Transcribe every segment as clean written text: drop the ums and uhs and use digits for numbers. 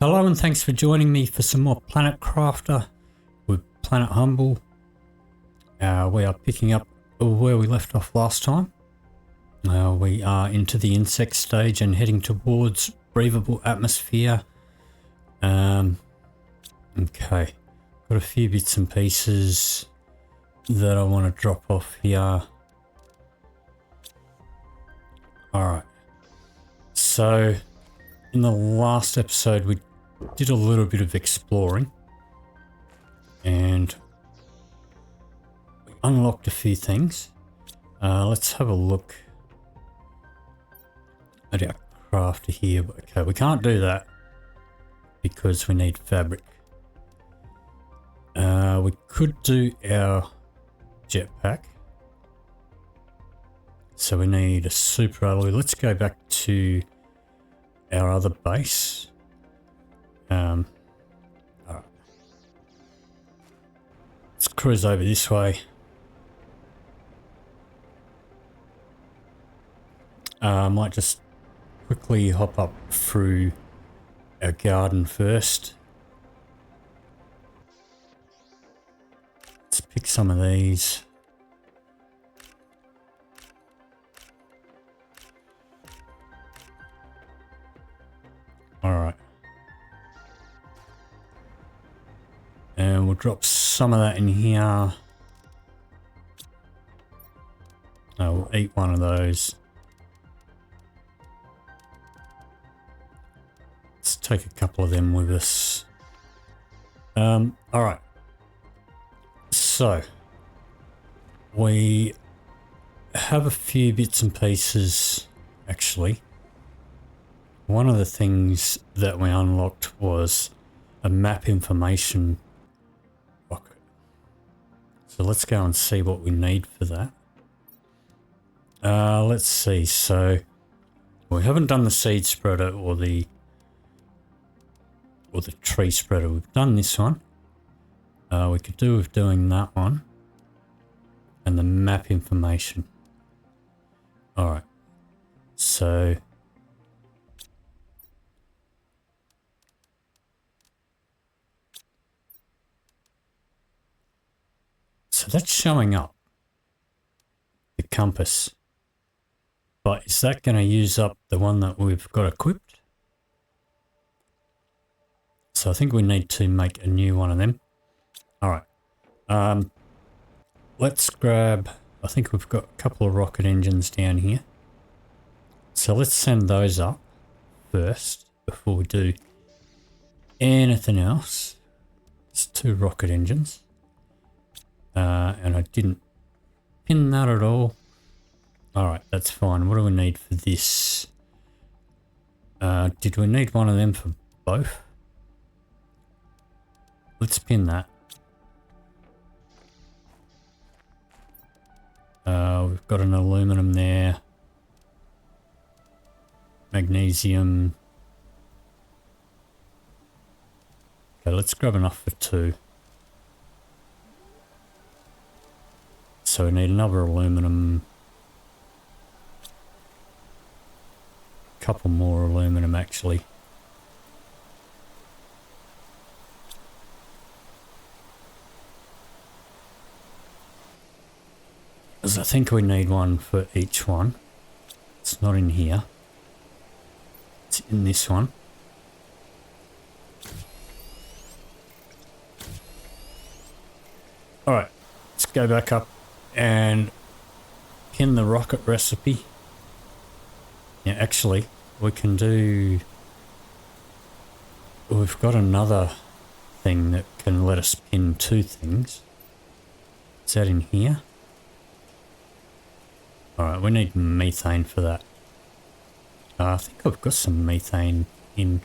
Hello and thanks for joining me for some more Planet Crafter with Planet Humble. We are picking up where we left off last time. We are into the insect stage and heading towards breathable atmosphere. Okay, got a few bits and pieces that I want to drop off here. Alright, so in the last episode we did a little bit of exploring and we unlocked a few things. Let's have a look at our crafter here. Okay, we can't do that because we need fabric. We could do our jetpack. So we need a super alloy. Let's go back to our other base. Alright. Let's cruise over this way. I might just quickly hop up through our garden first. Let's pick some of these. Alright. And we'll drop some of that in here. We'll eat one of those. Let's take a couple of them with us. Alright. So, we have a few bits and pieces, actually. One of the things that we unlocked was a map information rocket. So let's go and see what we need for that. Let's see. So we haven't done the seed spreader or the tree spreader. We've done this one. We could do with doing that one and the map information. All right. So that's showing up, the compass, but is that going to use up the one that we've got equipped? So I think we need to make a new one of them. All right, let's grab, I think we've got a couple of rocket engines down here. So let's send those up first before we do anything else. It's 2 rocket engines. And I didn't pin that at all. Alright, that's fine. What do we need for this? Did we need one of them for both? Let's pin that. We've got an aluminum there. Magnesium. Okay, let's grab enough for 2. So we need another aluminum, a couple more aluminum actually. Because I think we need one for each one. It's not in here. It's in this one. Alright, let's go back up and pin the rocket recipe. Yeah, actually, we can do... We've got another thing that can let us pin 2 things. Is that in here? Alright, we need methane for that. I think I've got some methane in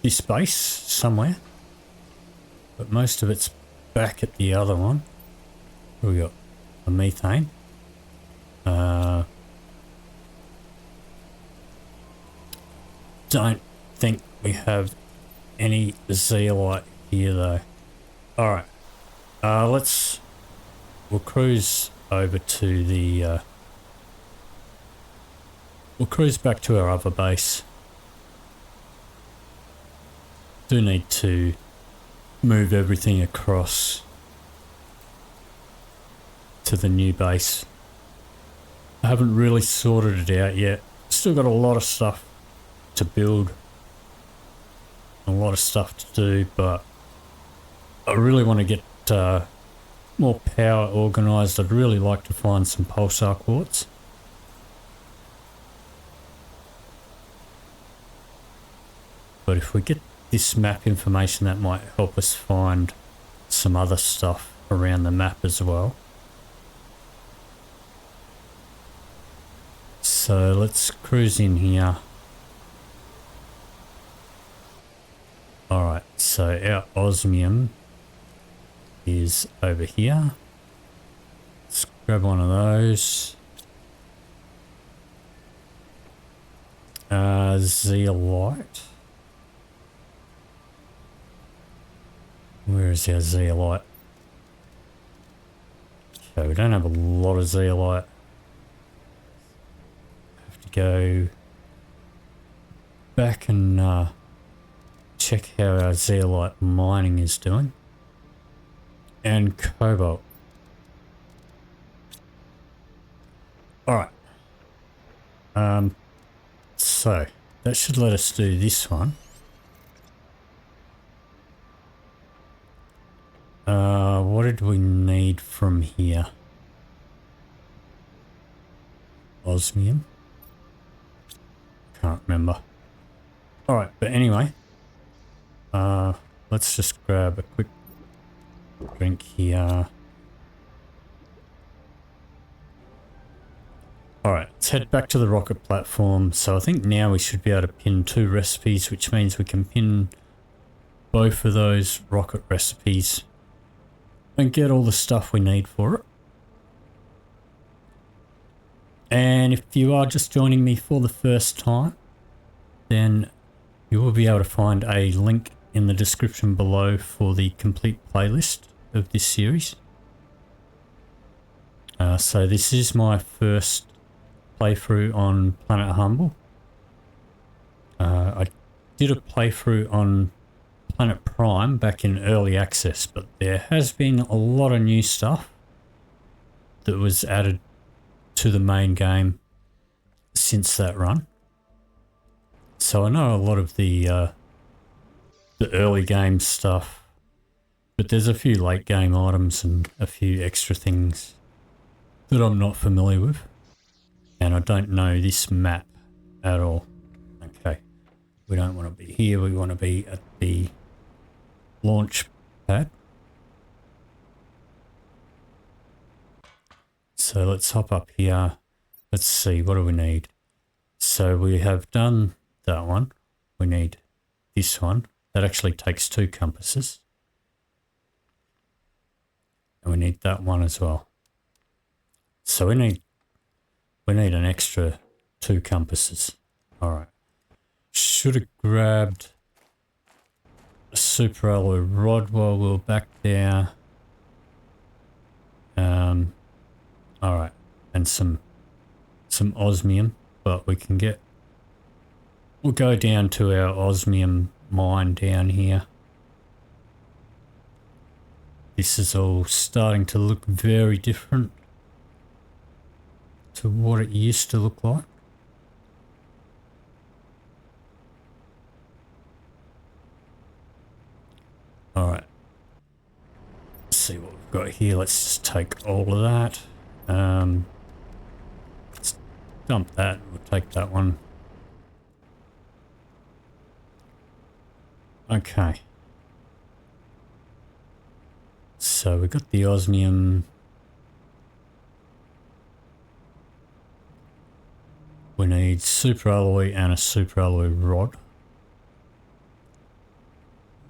this base somewhere. But most of it's back at the other one. We got a methane. Don't think we have any zeolite here though. Alright. We'll cruise over to the we'll cruise back to our other base. do need to move everything across to the new base. I haven't really sorted it out yet. Still got a lot of stuff to build, a lot of stuff to do, but I really want to get more power organised. I'd really like to find some pulsar quartz. But if we get this map information, that might help us find some other stuff around the map as well. So let's cruise in here. Alright, so our osmium is over here. Let's grab one of those. Zeolite. Where is our zeolite? Okay, we don't have a lot of zeolite. Have to go back and check how our zeolite mining is doing. And cobalt. Alright. So that should let us do this one. What did we need from here? Osmium? Can't remember. Alright, but anyway. Let's just grab a quick drink here. Alright, let's head back to the rocket platform. So I think now we should be able to pin 2 recipes, which means we can pin both of those rocket recipes and get all the stuff we need for it. And if you are just joining me for the first time, then you will be able to find a link in the description below for the complete playlist of this series. So this is my first playthrough on Planet Humble. I did a playthrough on Planet Prime back in early access, but there has been a lot of new stuff that was added to the main game since that run. So I know a lot of the early game stuff, but there's a few late game items and a few extra things that I'm not familiar with, and I don't know this map at all. Okay, we don't want to be here, we want to be at the launch pad. So let's hop up here. Let's see, what do we need? So we have done that one. We need this one. That actually takes 2 compasses. And we need that one as well. So we need an extra 2 compasses. Alright. Should have grabbed a super alloy rod while we were back there. Alright. And some osmium, but we can get... We'll go down to our osmium mine down here. This is all starting to look very different to what it used to look like. Alright. Let's see what we've got here. Let's just take all of that. Let's dump that. We'll take that one. Okay. So we got the osmium. We need super alloy and a super alloy rod,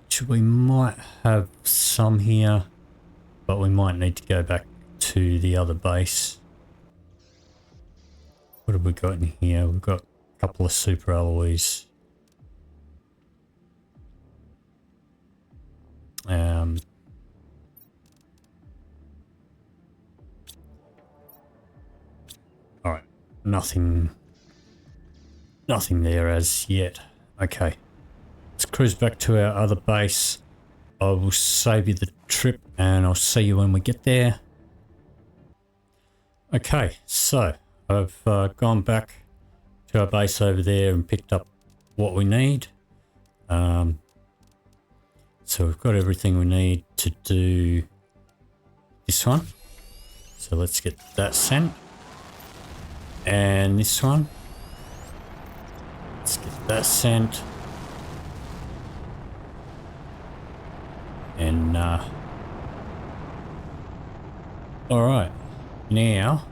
which we might have some here, but we might need to go back to the other base. What have we got in here? We've got a couple of super alloys. Alright, nothing there as yet. Okay, let's let's cruise back to our other base. I will save you the trip and I'll see you when we get there. Okay, so I've gone back to our base over there and picked up what we need. So we've got everything we need to do this one. So let's get that sent. And this one. Let's get that sent. And alright, now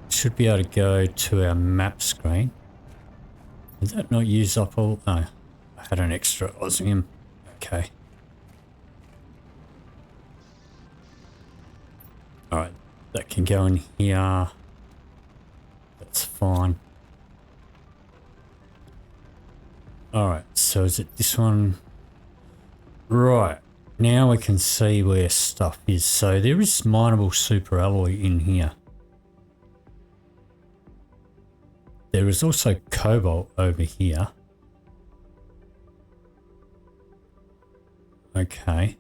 should be able to go to our map screen. Did that not use up all? No, I had an extra osmium. Okay. Alright, that can go in here. That's fine. Alright, so is it this one? Right, now we can see where stuff is. So there is mineable superalloy in here. There is also cobalt over here. Okay.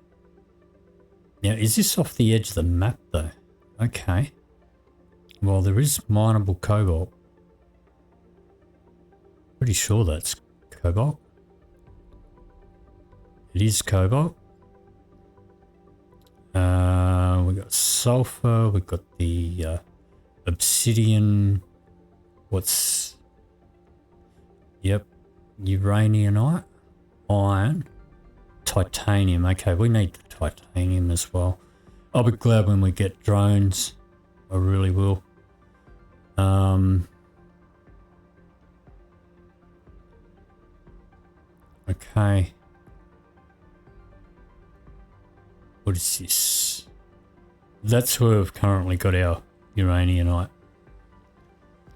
Now, is this off the edge of the map though? Okay. Well, there is mineable cobalt. Pretty sure that's cobalt. It is cobalt. We got sulfur. We got the obsidian. What's? Yep, uraniumite, iron, titanium. Okay, we need the titanium as well. I'll be glad when we get drones. I really will. Okay. What is this? That's where we've currently got our uraniumite.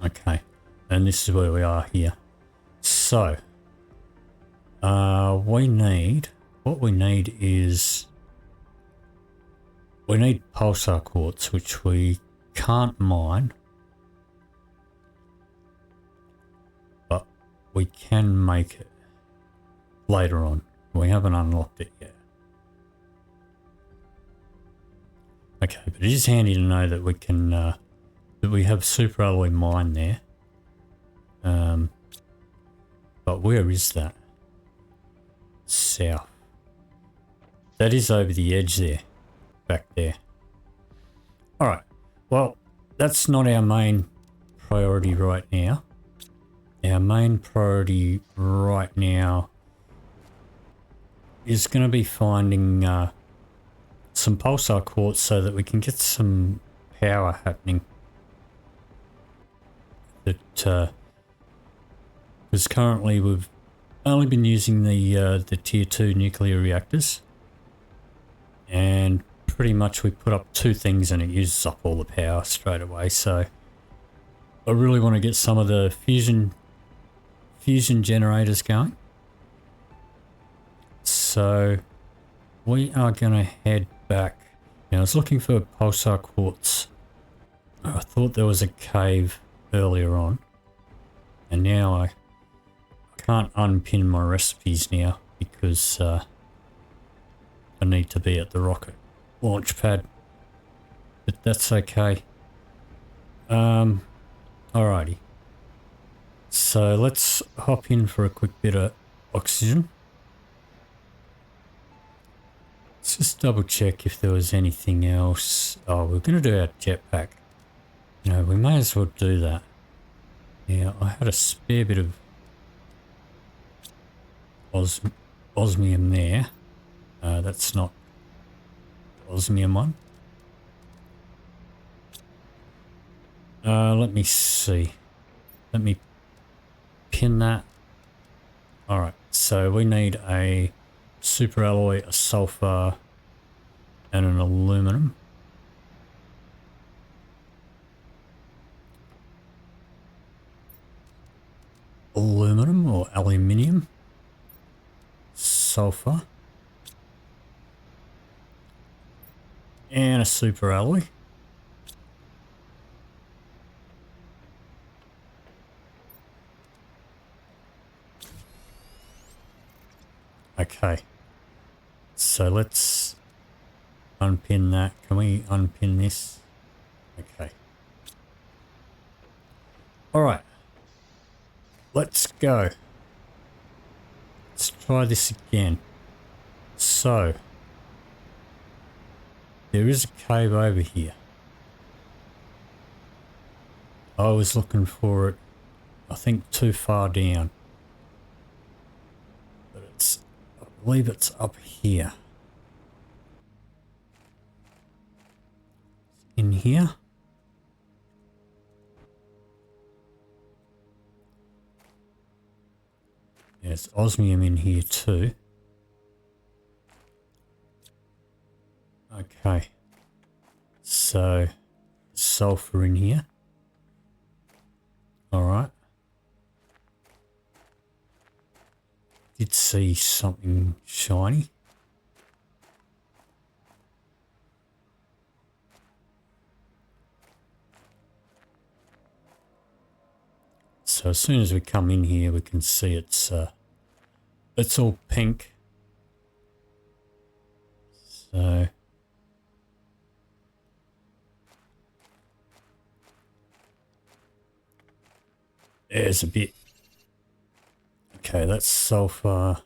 Okay. And this is where we are here. So, what we need is, we need pulsar quartz, which we can't mine, but we can make it later on. We haven't unlocked it yet. Okay, but it is handy to know that we can, that we have superalloy mine there. But where is that? South. That is over the edge there. Back there. Alright. Well, that's not our main priority right now. Our main priority right now is going to be finding some pulsar quartz so that we can get some power happening. That because currently we've only been using the tier 2 nuclear reactors, and pretty much we put up 2 things and it uses up all the power straight away. So I really want to get some of the fusion generators going. So we are going to head back. Now I was looking for pulsar quartz. I thought there was a cave earlier on, and now I can't unpin my recipes now because I need to be at the rocket launch pad, but that's okay. Alrighty, so let's hop in for a quick bit of oxygen. Let's just double check if there was anything else. Oh, we're going to do our jetpack. You know, we may as well do that. Yeah, I had a spare bit of osmium there. That's not osmium one. Let me see. Let me pin that. Alright, so we need a superalloy, a sulfur, and an aluminum. Aluminum or aluminium, sulfur, and a superalloy. Okay. So let's unpin that. Can we unpin this? Okay. All right. Let's go. Let's try this again. So, there is a cave over here. I was looking for it, I think, too far down. But I believe it's up here. In here. There's osmium in here too. Okay. So, sulfur in here. Alright. Did see something shiny. So as soon as we come in here, we can see it's all pink. So there's a bit. Okay, that's sulfur.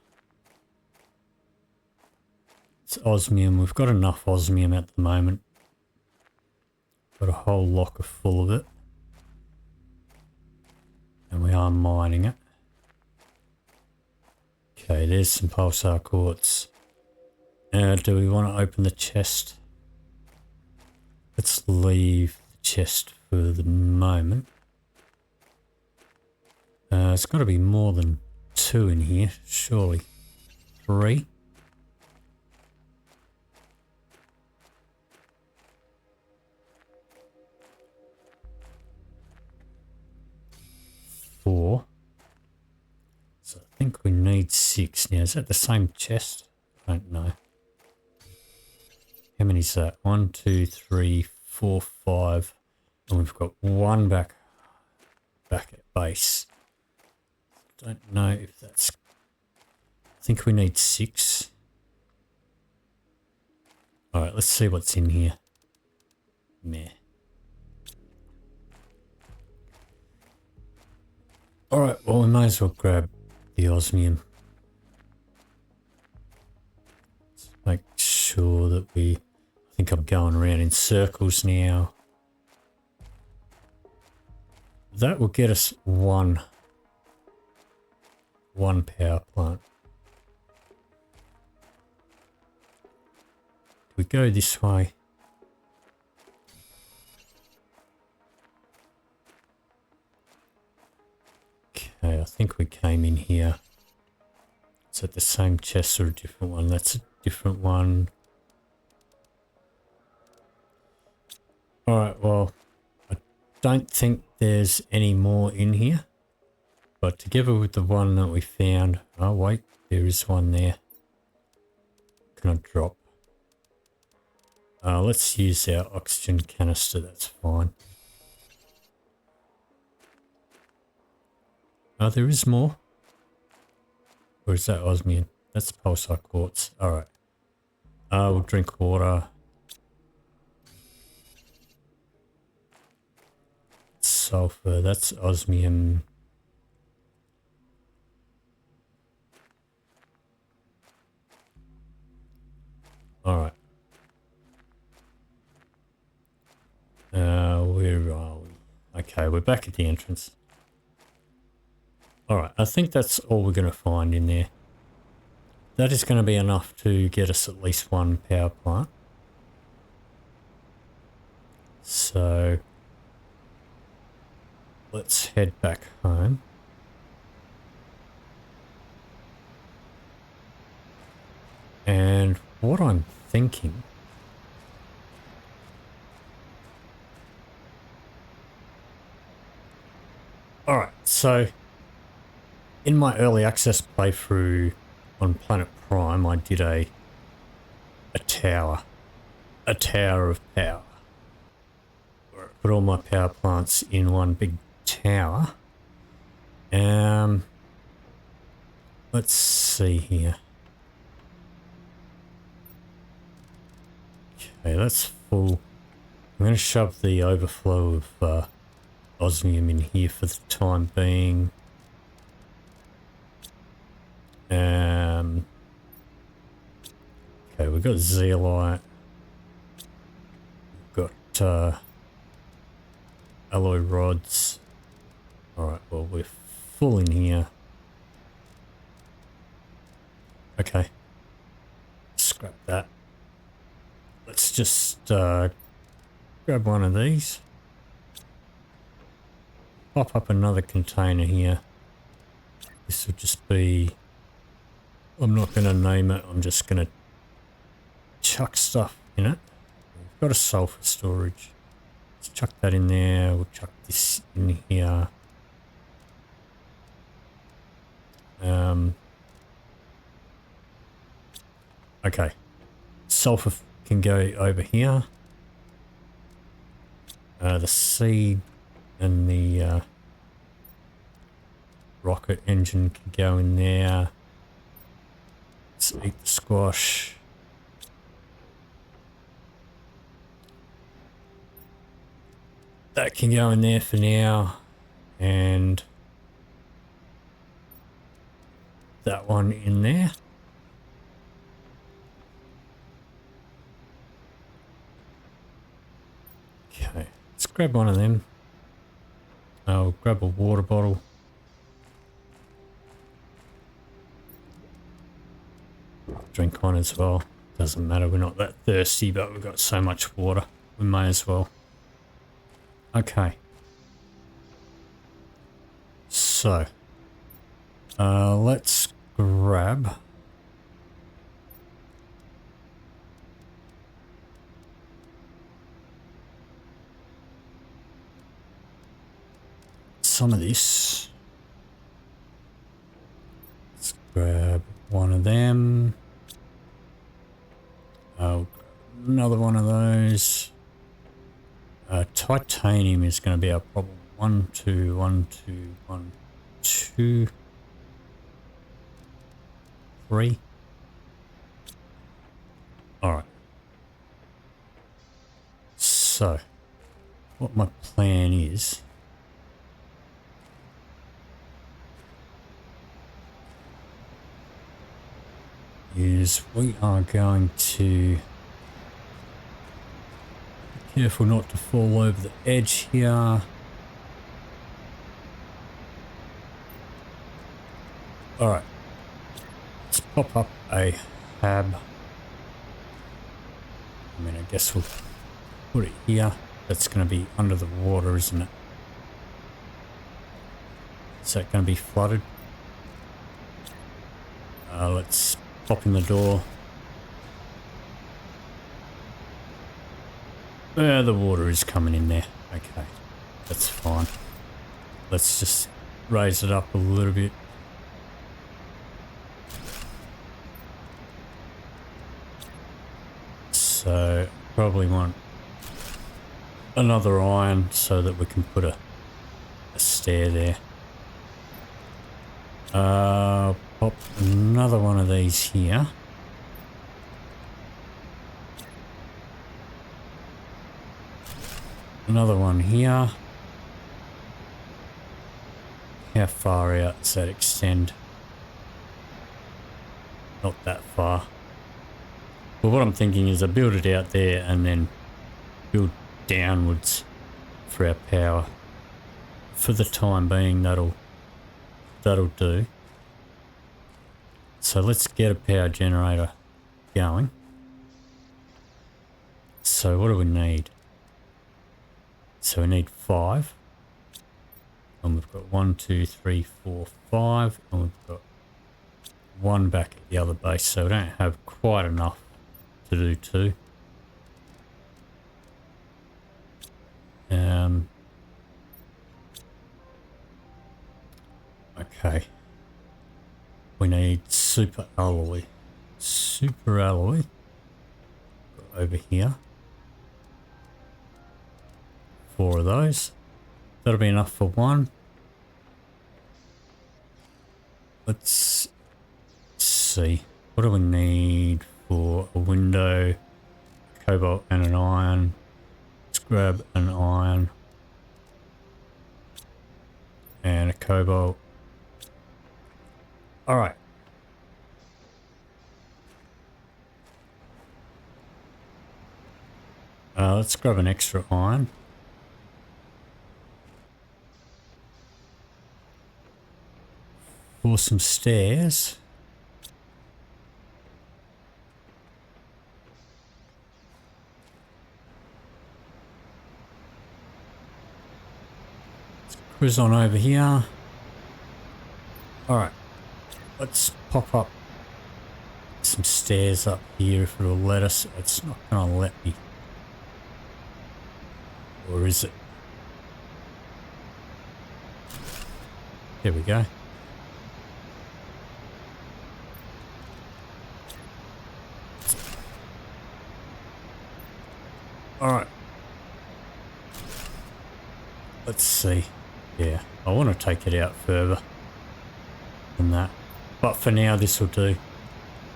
It's osmium. We've got enough osmium at the moment. Got a whole locker full of it. And we are mining it. Okay, there's some pulsar quartz. Do we want to open the chest? Let's leave the chest for the moment. It's got to be more than 2 in here, surely. 3. Four. So I think we need 6 now. Is that the same chest? I don't know. How many is that? 1, 2, 3, 4, 5. And we've got 1 back at base. Don't know if that's... I think we need 6. Alright, let's see what's in here. Meh. Alright, well we may as well grab the osmium. Let's make sure that we... I think I'm going around in circles now. That will get us one power plant. We go this way. Okay, I think we came in here. Is that the same chest or a different one? That's a different one. Alright, well, I don't think there's any more in here. But together with the one that we found... Oh, wait, there is one there. Can I drop? Let's use our oxygen canister, that's fine. Oh, there is more. Or is that osmium? That's pulsar quartz. Alright. We'll drink water. Sulfur, that's osmium. Alright. Where are we? Okay, we're back at the entrance. Alright, I think that's all we're going to find in there. That is going to be enough to get us at least 1 power plant. So, let's head back home. And what I'm thinking... Alright, so in my early access playthrough on Planet Prime, I did a tower of power. Where I put all my power plants in one big tower. Let's see here. Okay, that's full. I'm going to shove the overflow of osmium in here for the time being. Okay, we've got zeolite. We've got alloy rods. Alright, well, we're full in here. Okay. Scrap that. Let's just grab one of these. Pop up another container here. This will just be... I'm not going to name it. I'm just going to chuck stuff in it. We've got a sulfur storage. Let's chuck that in there. We'll chuck this in here. Okay. Sulfur can go over here. The seed and the rocket engine can go in there. Let's eat the squash. That can go in there for now. And that one in there. Okay, let's grab one of them. I'll grab a water bottle. Drink one as well. Doesn't matter, we're not that thirsty, but we've got so much water, we may as well. Okay. So, let's grab some of this. Let's grab one of them. Another one of those. Titanium is going to be our problem. 1, 2, 1, 2, 1, 2, 3. Alright. So, what my plan is we are going to be careful not to fall over the edge here. Alright, let's pop up a hab. I mean, I guess we'll put it here. That's going to be under the water, isn't it? Is that going to be flooded? Let's pop in the door. The water is coming in there. Okay, that's fine. Let's just raise it up a little bit. So probably want another iron so that we can put a stair there. Pop another one of these here. Another one here. How far out does that extend? Not that far. But what I'm thinking is I build it out there and then build downwards for our power. For the time being, that'll do. So let's get a power generator going. So what do we need? So we need 5. And we've got 1, 2, 3, 4, 5. And we've got 1 back at the other base. So we don't have quite enough to do 2. Okay. We need super alloy. Super alloy. Over here. 4 of those. That'll be enough for 1. Let's see. What do we need for a window? A cobalt and an iron. Let's grab an iron and a cobalt. All right. Let's grab an extra iron. For some stairs. Let's cruise on over here. All right. Let's pop up some stairs up here if it'll let us. It's not going to let me. Or is it? There we go. All right. Let's see. Yeah, I want to take it out further than that. But for now, this will do.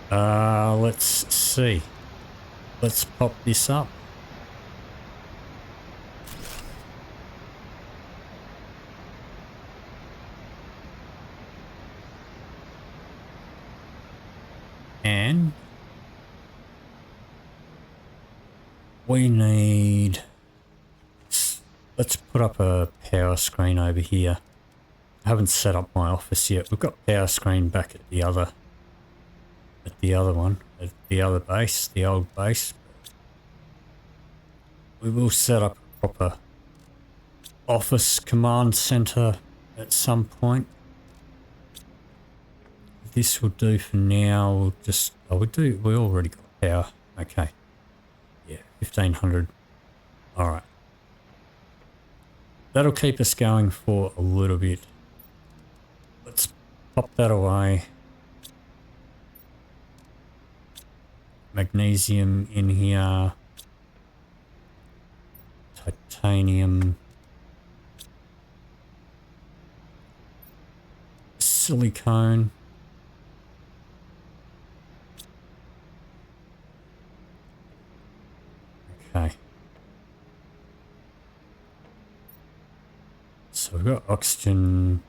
Let's see. Let's pop this up. And we need, let's put up a power screen over here. I haven't set up my office yet. We've got power screen back at the other one, at the other base, the old base. We will set up a proper office command center at some point. This will do for now. We'll just, we already got power. Okay. Yeah, 1500. All right. That'll keep us going for a little bit. Let's pop that away. Magnesium in here. Titanium. Silicone. Okay. So we've got oxygen.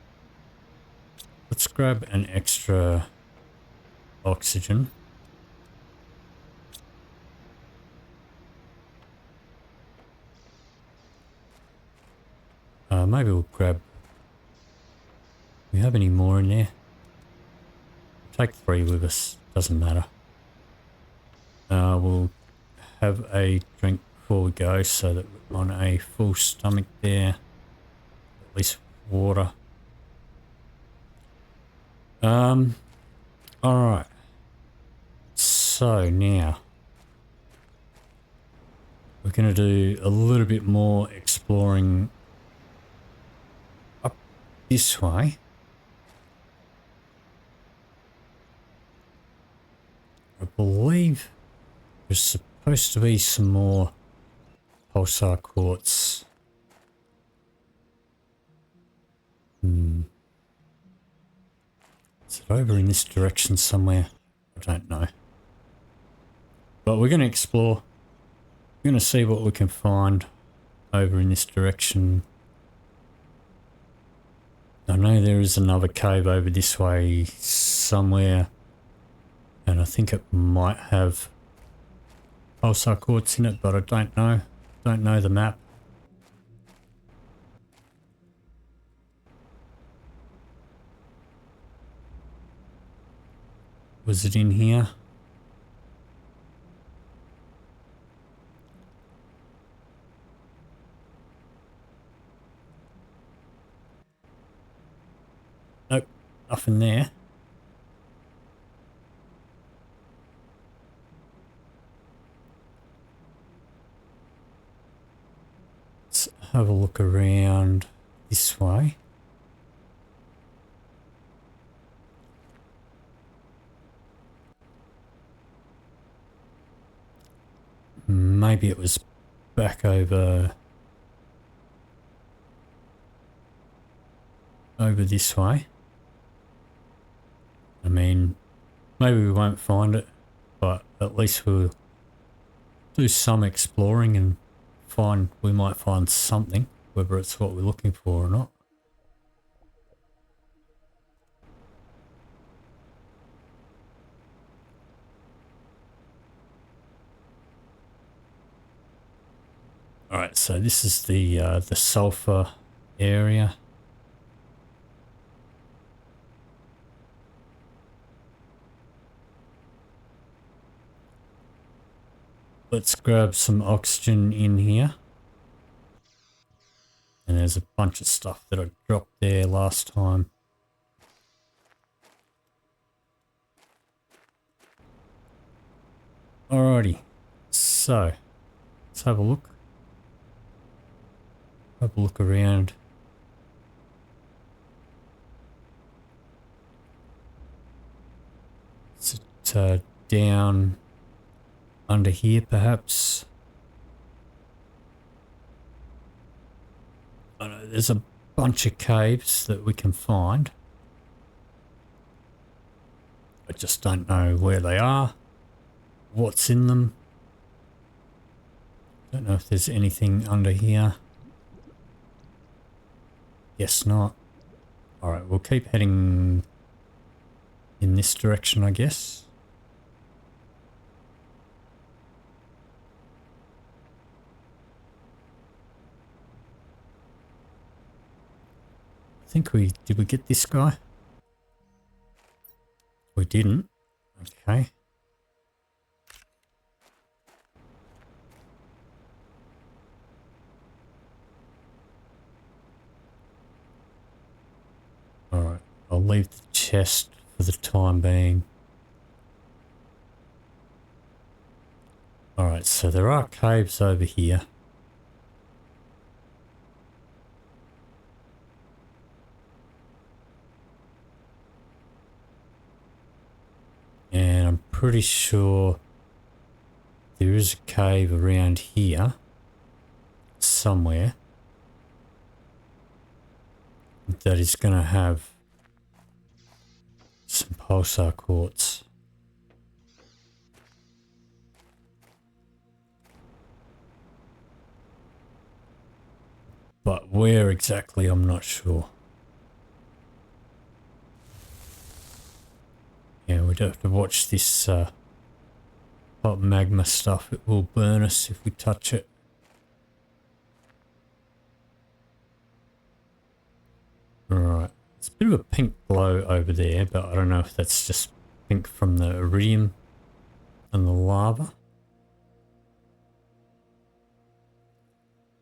Let's grab an extra oxygen. Maybe we'll grab... Do we have any more in there? Take 3 with us. Doesn't matter. We'll have a drink before we go so that we're on a full stomach there. At least water. Alright. So now we're going to do a little bit more exploring up this way. I believe there's supposed to be some more pulsar quartz. Is it over in this direction somewhere? I don't know. But we're going to explore. We're going to see what we can find over in this direction. I know there is another cave over this way somewhere. And I think it might have pulsar quartz in it, but I don't know. Don't know the map. Was it in here? Nope, nothing there. Let's have a look around this way. Maybe it was back over this way. I mean, maybe we won't find it, but at least we'll do some exploring and we might find something, whether it's what we're looking for or not. Alright, so this is the sulfur area. Let's grab some oxygen in here. And there's a bunch of stuff that I dropped there last time. Alrighty, so let's have a look. Have a look around. Is it down under here perhaps? I know there's a bunch of caves that we can find. I just don't know where they are, what's in them. Don't know if there's anything under here. Guess not. Alright, we'll keep heading in this direction, I guess. I think did we get this guy? We didn't. Okay. Alright, I'll leave the chest for the time being. Alright, so there are caves over here. And I'm pretty sure there is a cave around here somewhere that is going to have some pulsar quartz. But where exactly, I'm not sure. Yeah, we'd have to watch this hot magma stuff. It will burn us if we touch it. Right, it's a bit of a pink glow over there, but I don't know if that's just pink from the iridium and the lava.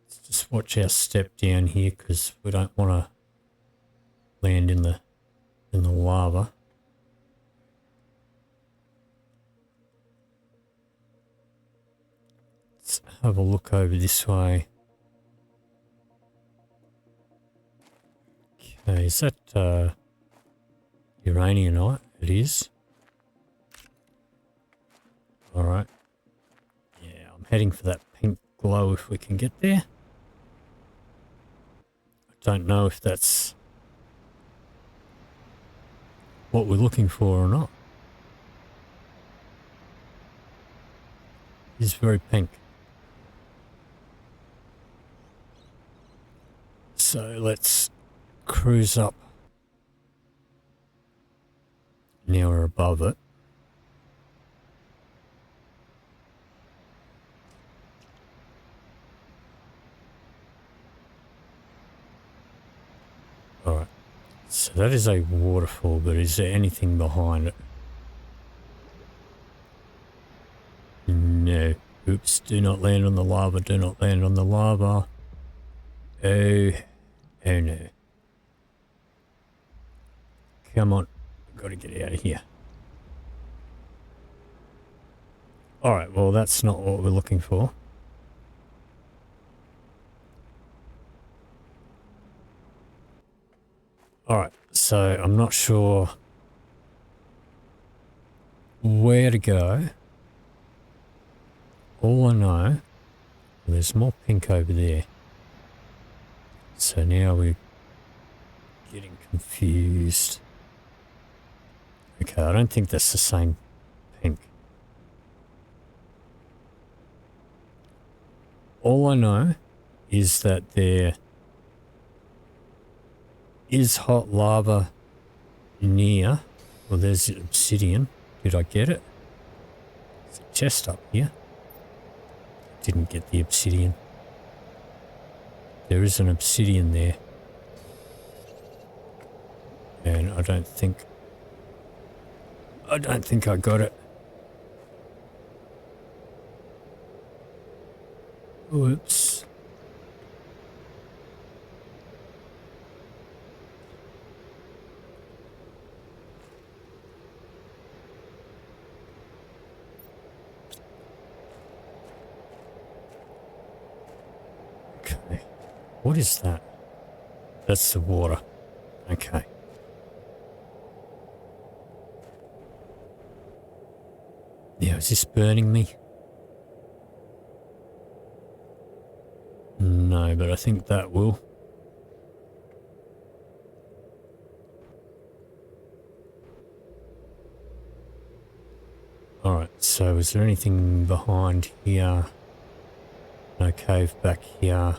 Let's just watch our step down here because we don't want to land in the lava. Let's have a look over this way. Okay, is that uraniumite? It is. Alright. Yeah, I'm heading for that pink glow if we can get there. I don't know if that's what we're looking for or not. It's very pink. So let's cruise up. Now we're above it. Alright. So that is a waterfall, but is there anything behind it? No. Oops, do not land on the lava, do not land on the lava. Oh no. Come on, I've got to get out of here. Alright, well that's not what we're looking for. Alright, so I'm not sure where to go. All I know, there's more pink over there. So now we're getting confused. Okay, I don't think that's the same pink. All I know is that there is hot lava near. Well, there's obsidian. Did I get it? There's a chest up here. Didn't get the obsidian. There is an obsidian there. And I don't think I got it. Whoops. Okay. What is that? That's the water. Okay. Yeah, is this burning me? No, but I think that will. Alright, so is there anything behind here? No cave back here.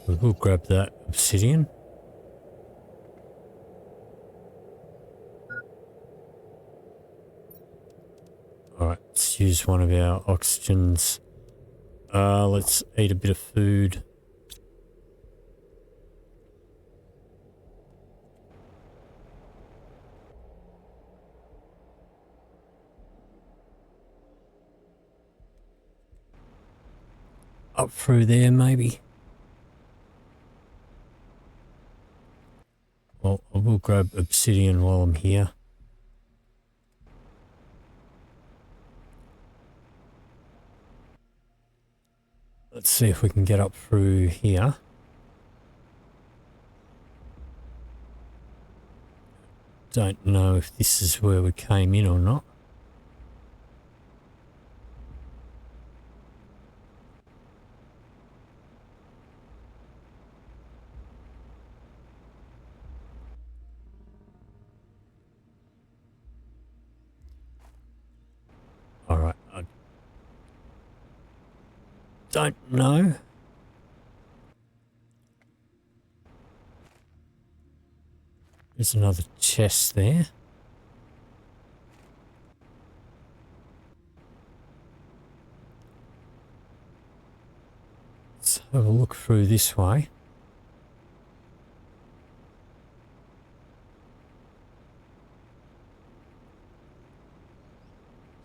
We'll grab that obsidian. Alright, let's use one of our oxygens. Let's eat a bit of food. Up through there, maybe. Well, I will grab obsidian while I'm here. Let's see if we can get up through here. Don't know if this is where we came in or not. Alright, I don't know. There's another chest there. Let's have a look through this way.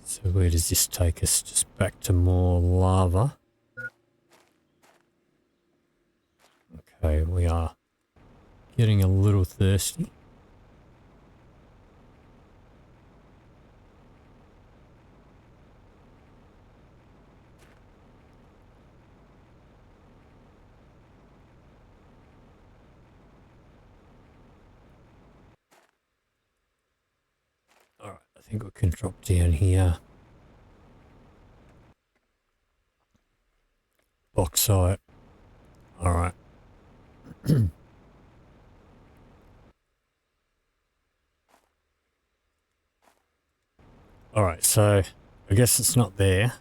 So where does this take us? Just back to more lava. Okay, we are getting a little thirsty. Alright, I think we can drop down here. Bauxite. Alright. Alright, so I guess it's not there.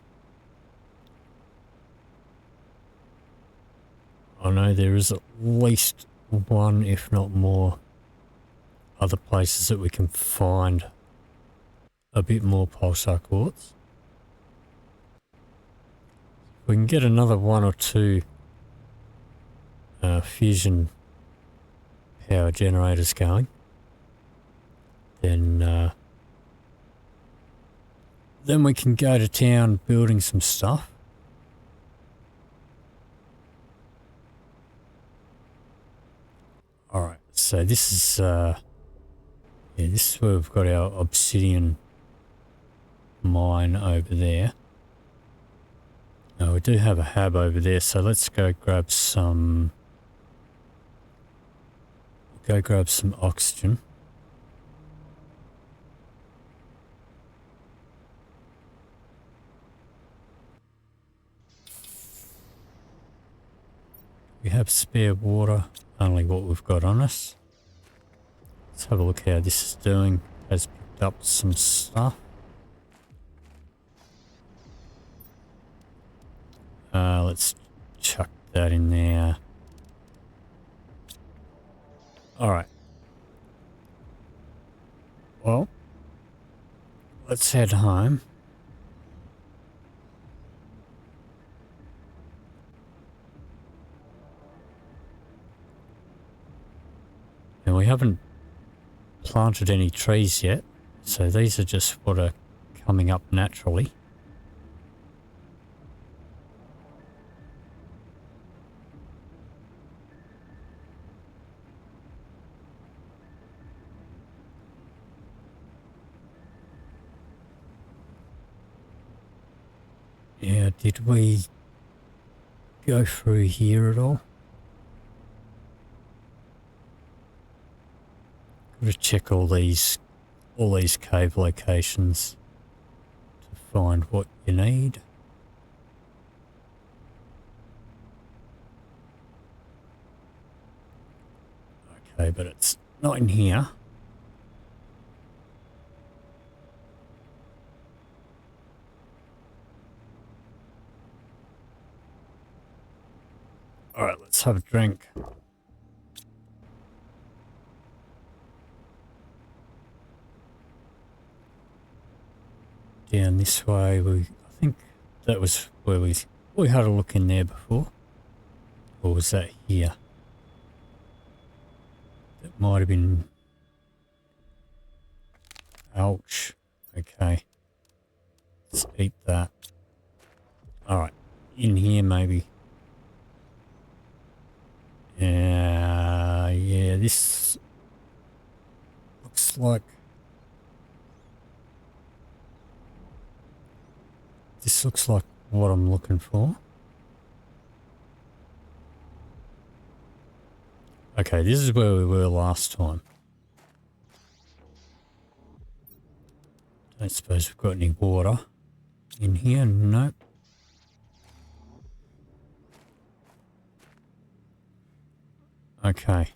I know there is at least one, if not more, other places that we can find a bit more pulsar quartz. We can get another one or two fusion power generators going. Then we can go to town building some stuff. Alright, so this is this is where we've got our obsidian mine over there. Now we do have a hab over there, so let's go grab some oxygen. We have spare water, only what we've got on us. let's have a look how this is doing. Has picked up some stuff. Let's chuck that in there. Alright. Well, let's head home. And we haven't planted any trees yet, so these are just what are coming up naturally. Yeah, did we go through here at all? Gotta check all these cave locations to find what you need. Okay, but it's not in here. Alright, let's have a drink. Down this way, I think that was where we had a look in there before. Or was that here? That might have been... Ouch. Okay. Let's eat that. Alright, in here maybe. Yeah, this looks like... This looks like what I'm looking for. Okay, this is where we were last time. Don't suppose we've got any water in here? Nope. Okay.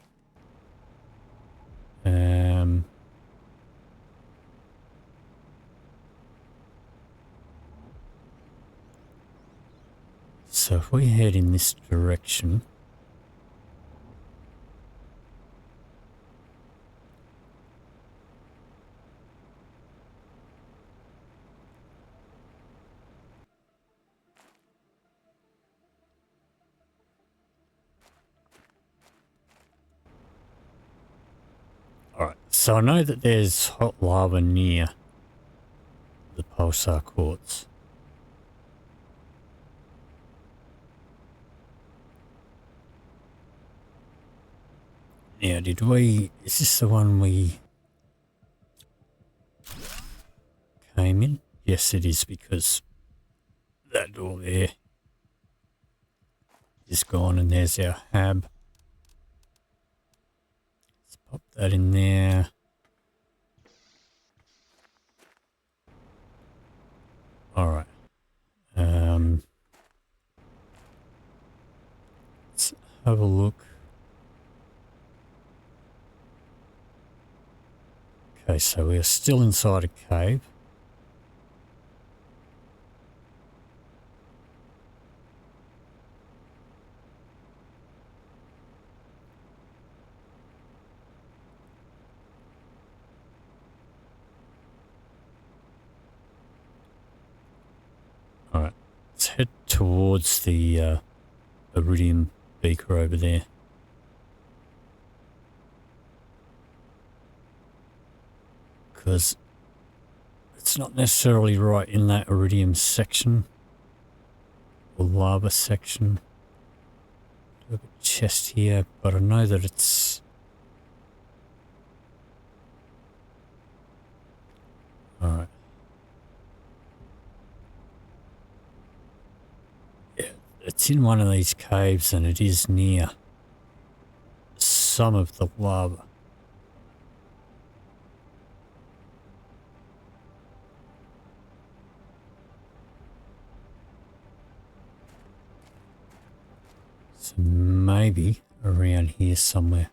So if we head in this direction, alright, so I know that there's hot lava near the pulsar quartz. Now, is this the one we came in? Yes, it is, because that door there is gone and there's our hab. Let's pop that in there. Alright. Let's have a look. Okay, so we're still inside a cave. Alright, let's head towards the iridium beaker over there. Because it's not necessarily right in that iridium section or lava section. I have a chest here, but I know that it's... Alright. Yeah, it's in one of these caves and it is near some of the lava. So maybe around here somewhere.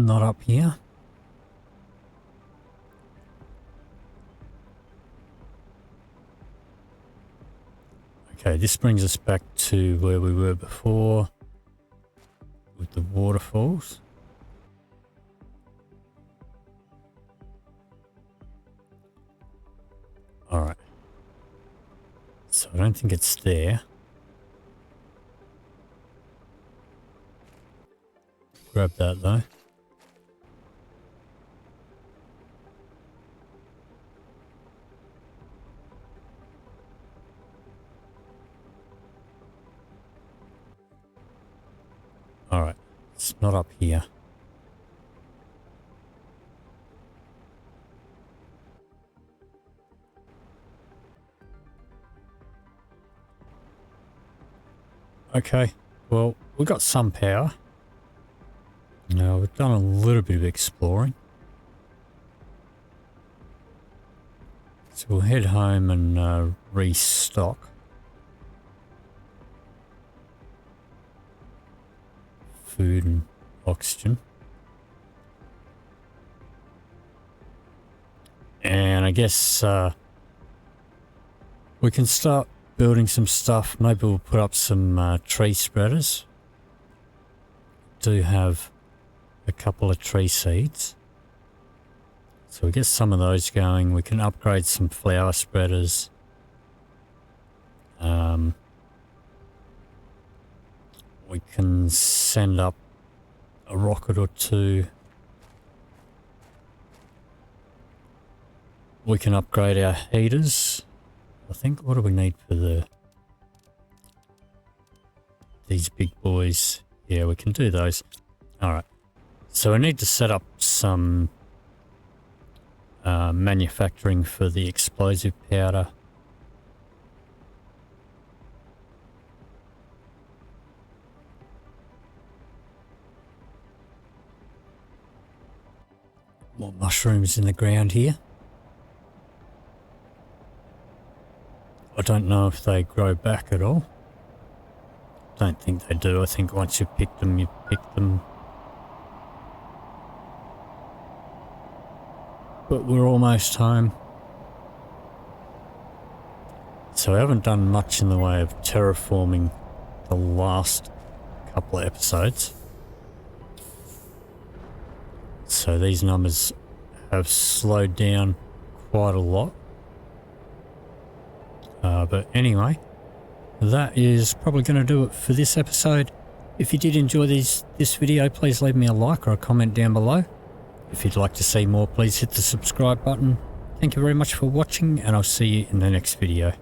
not up here. Okay, this brings us back to where we were before with the waterfalls. Alright. So I don't think it's there. Grab that though. Alright, it's not up here. Okay, well, we got some power. Now, we've done a little bit of exploring. So we'll head home and restock. Food and oxygen. And I guess we can start building some stuff. Maybe we'll put up some tree spreaders. Do have a couple of tree seeds. So we get some of those going. We can upgrade some flower spreaders. We can send up a rocket or two. We can upgrade our heaters. I think, what do we need for these big boys? Yeah, we can do those. Alright. So I need to set up some manufacturing for the explosive powder. More mushrooms in the ground here. I don't know if they grow back at all. Don't think they do. I think once you've picked them, you've picked them. But we're almost home. So I haven't done much in the way of terraforming the last couple of episodes. So these numbers have slowed down quite a lot. But anyway, that is probably going to do it for this episode. If you did enjoy this video, please leave me a like or a comment down below. If you'd like to see more, please hit the subscribe button. Thank you very much for watching, and I'll see you in the next video.